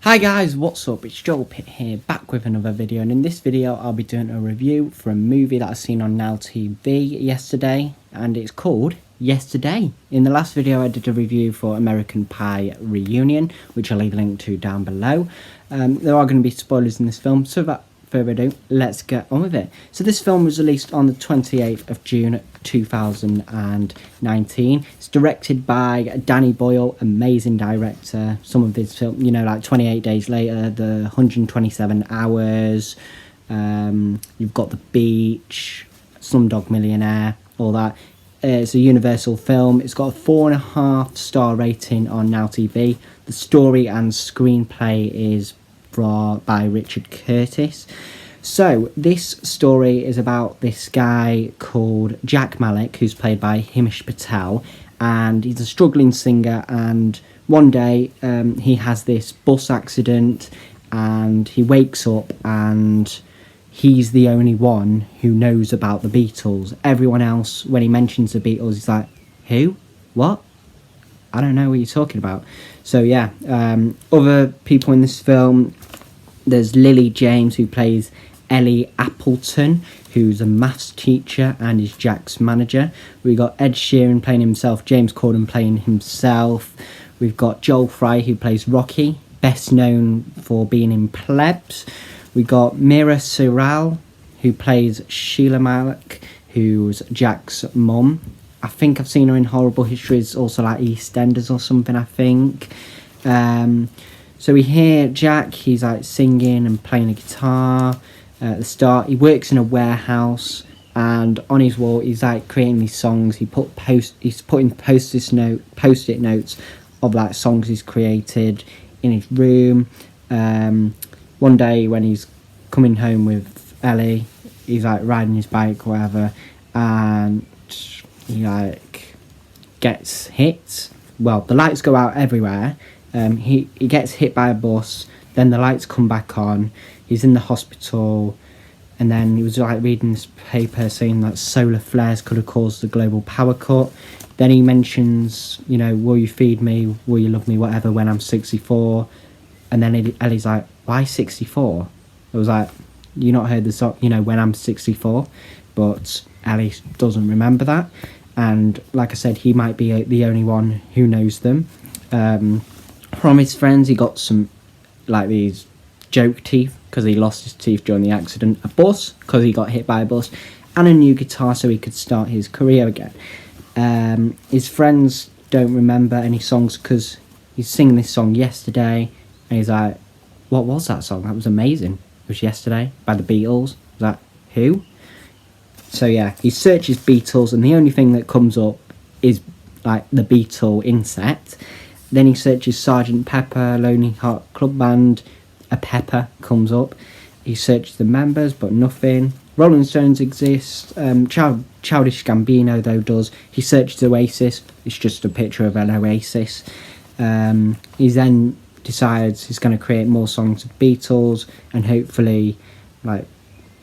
Hi guys, what's up? It's Joel Pitt here, back with another video, and in this video I'll be doing a review for a movie that I seen on Now TV yesterday, and it's called Yesterday. In the last video I did a review for American Pie Reunion, which I'll leave a link to down below. There are going to be spoilers in this film, so without further ado, let's get on with it. So this film was released on the 28th of June 2019. It's directed by Danny Boyle, amazing director. Some of his films, like 28 Days Later, The 127 Hours, you've got The Beach, Slumdog Millionaire, all that. It's a Universal film. It's got a 4.5-star rating on Now TV. The story and screenplay is by Richard Curtis. So this story is about this guy called Jack Malik, who's played by Himesh Patel, and he's a struggling singer, and one day he has this bus accident and he wakes up and he's the only one who knows about the Beatles. Everyone else, when he mentions the Beatles, he's like, who? What? I don't know what you're talking about. So yeah, other people in this film, there's Lily James, who plays Ellie Appleton, who's a maths teacher and is Jack's manager. We got Ed Sheeran playing himself, James Corden playing himself. We've got Joel Fry, who plays Rocky, best known for being in Plebs. We got Mira Surral, who plays Sheila Malik, who's Jack's mum. I think I've seen her in Horrible Histories, also like EastEnders or something, I think. So we hear Jack, he's like singing and playing a guitar at the start. He works in a warehouse, and on his wall he's like creating these songs. He's putting post-it notes of like songs he's created in his room. One day when he's coming home with Ellie, he's like riding his bike or whatever, and he like gets hit. Well, the lights go out everywhere. He gets hit by a bus, then the lights come back on, he's in the hospital, and then he was like reading this paper saying that solar flares could have caused the global power cut. Then he mentions, will you feed me, will you love me, whatever, when I'm 64. And then Ellie's like, why 64? I was like, you not heard the song, when I'm 64? But Ellie doesn't remember that. And like I said, he might be the only one who knows them. From his friends, he got some, like, these joke teeth, because he lost his teeth during the accident, a bus, because he got hit by a bus, and a new guitar so he could start his career again. His friends don't remember any songs, because he's singing this song Yesterday, and he's like, what was that song? That was amazing. It was Yesterday, by the Beatles. I was like, who? So yeah, he searches Beatles, and the only thing that comes up is, like, the Beatle insect. Then he searches Sgt. Pepper, Lonely Heart Club Band, a pepper comes up. He searches the members, but nothing. Rolling Stones exist. Childish Gambino, though, does. He searches Oasis. It's just a picture of an oasis. He then decides he's going to create more songs of Beatles and hopefully,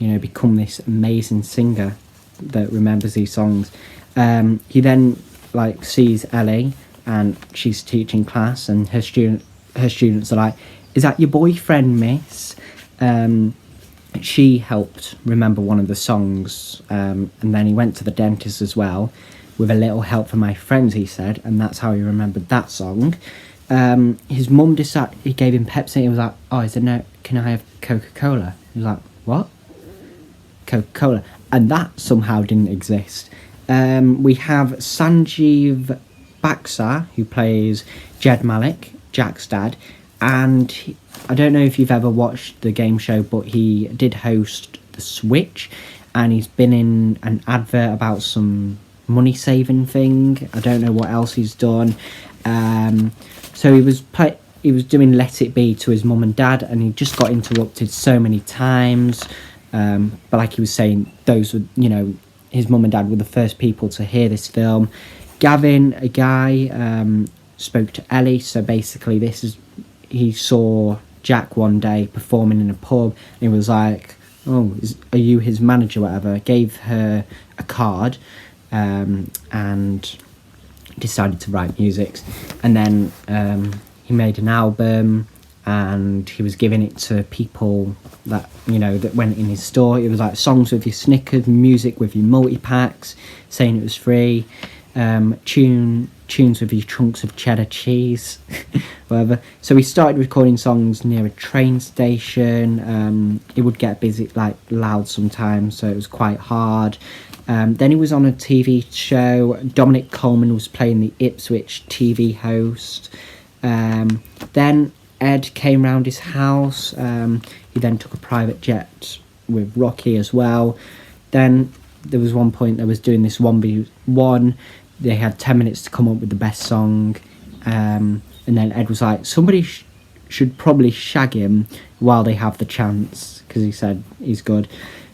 become this amazing singer that remembers these songs. He then, sees Ellie, and she's teaching class, and her students are like, is that your boyfriend, miss? She helped remember one of the songs, and then he went to the dentist as well, with a little help from my friends, he said, and that's how he remembered that song. His mum decided, he gave him Pepsi. He was like, oh, he said, no, can I have Coca-Cola? He was like, what? Coca-Cola. And that somehow didn't exist. We have Sanjeev Baksar, who plays Jed Malik, Jack's dad, and I don't know if you've ever watched the game show, but he did host The Switch, and he's been in an advert about some money saving thing. I don't know what else he's done. So he was doing Let It Be to his mum and dad, and he just got interrupted so many times. But like he was saying, those were, his mum and dad were the first people to hear this film. Gavin, a guy, spoke to Ellie. So basically he saw Jack one day performing in a pub, and he was like, oh, are you his manager, whatever? Gave her a card, and decided to write music. And then he made an album, and he was giving it to people that, you know, that went in his store. It was like songs with your Snickers, music with your multi-packs, saying it was free, tunes with your chunks of cheddar cheese, whatever. So he started recording songs near a train station. It would get busy, like loud sometimes, so it was quite hard. Then he was on a TV show. Dominic Coleman was playing the Ipswich TV host. Then Ed came round his house. He then took a private jet with Rocky as well. Then there was one point they was doing this 1v1. They had 10 minutes to come up with the best song. And then Ed was like, somebody should probably shag him while they have the chance, because he said he's good.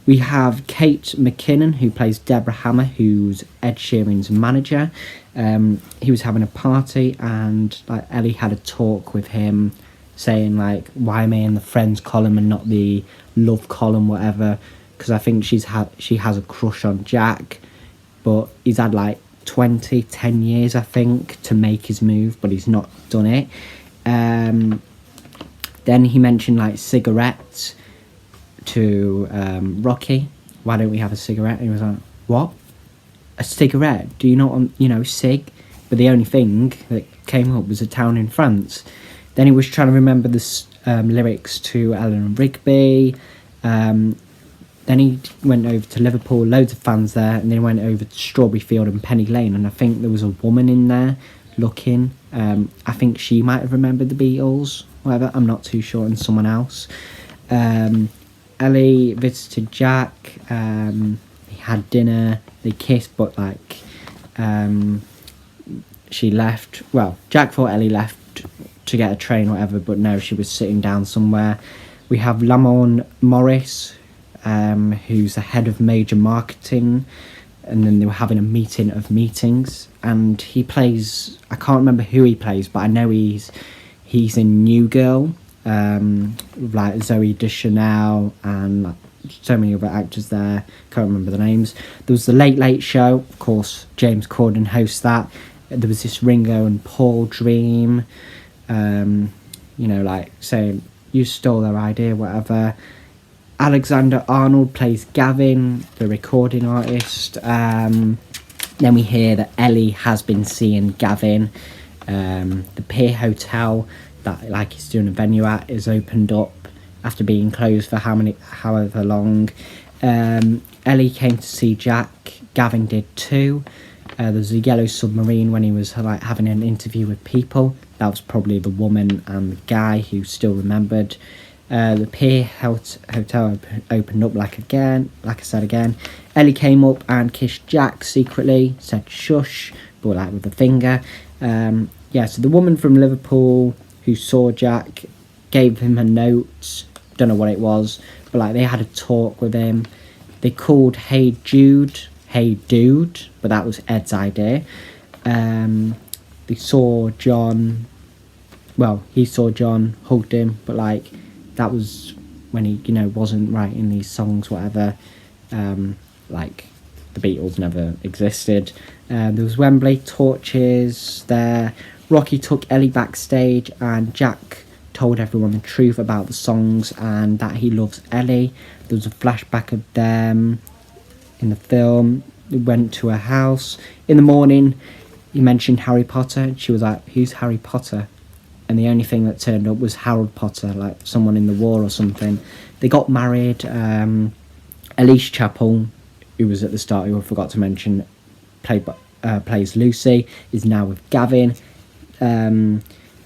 We have Kate McKinnon, who plays Deborah Hammer, who's Ed Sheeran's manager. He was having a party, and like Ellie had a talk with him, saying like, why am I in the friends column and not the love column, whatever, because I think she has a crush on Jack, but he's had like 10 years I think to make his move, but he's not done it. Then he mentioned like cigarettes to Rocky. Why don't we have a cigarette? And he was like, what? A cigarette? Do you not want, you know, cig? But the only thing that came up was a town in France. Then he was trying to remember the lyrics to Eleanor Rigby. Then he went over to Liverpool, loads of fans there, and then he went over to Strawberry Field and Penny Lane, and I think there was a woman in there looking. I think she might have remembered the Beatles, whatever, I'm not too sure, and someone else. Ellie visited Jack. He had dinner, they kissed, but like she left. Well, Jack thought Ellie left to get a train or whatever, but no, she was sitting down somewhere. We have Lamorne Morris, who's the head of major marketing, and then they were having a meeting of meetings, and he plays, I can't remember who he plays, but I know he's in New Girl, like Zoe Deschanel and so many other actors there, can't remember the names. There was the Late Late Show, of course, James Corden hosts that. There was this Ringo and Paul dream, you know, like saying, you stole their idea, whatever. Alexander Arnold plays Gavin, the recording artist. Then we hear that Ellie has been seeing Gavin. The Pier Hotel that like he's doing a venue at is opened up after being closed for however long. Ellie came to see Jack. Gavin did too. There was a yellow submarine when he was like having an interview with people. That was probably the woman and the guy who still remembered. The Pier Hotel opened up like I said again. Ellie came up and kissed Jack secretly, said shush, but like with a finger. So the woman from Liverpool who saw Jack gave him a note, don't know what it was, but like they had a talk with him. They called Hey Jude, Hey Dude, but that was Ed's idea. They saw John, well, he saw John, hugged him, but like that was when he, you know, wasn't writing these songs, whatever. Like the Beatles never existed. There was Wembley, torches there. Rocky took Ellie backstage, and Jack told everyone the truth about the songs and that he loves Ellie. There was a flashback of them in the film. They went to her house. In the morning, he mentioned Harry Potter, and she was like, who's Harry Potter? And the only thing that turned up was Harold Potter, like someone in the war or something. They got married. Elise Chappell, who was at the start, who I forgot to mention, plays Lucy, is now with Gavin.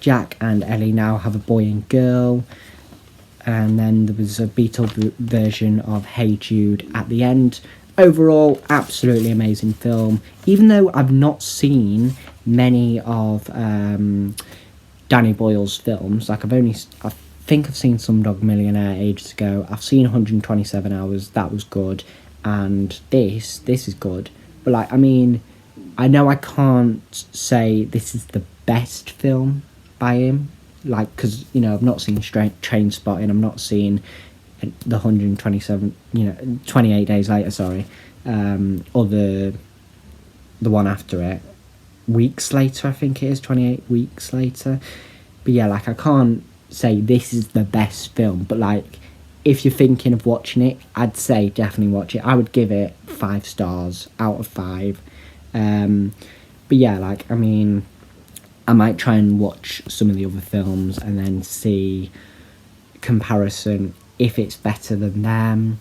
Jack and Ellie now have a boy and girl. And then there was a Beatle version of Hey Jude at the end. Overall, absolutely amazing film. Even though I've not seen many of Danny Boyle's films, like I think I've seen Slumdog Millionaire ages ago. I've seen 127 Hours, that was good. And this is good. But like, I mean, I know I can't say this is the best film by him, like, because, you know, I've not seen Trainspotting, I'm not seeing the 127, 28 Days Later, sorry, or the one after it, Weeks Later, I think it is, 28 Weeks Later. But yeah, like, I can't say this is the best film, but like, if you're thinking of watching it, I'd say definitely watch it. I would give it 5 stars out of 5. But yeah, like, I mean, I might try and watch some of the other films and then see comparison if it's better than them.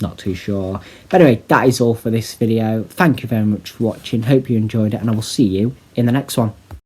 Not too sure. But anyway, that is all for this video. Thank you very much for watching. Hope you enjoyed it, and I will see you in the next one.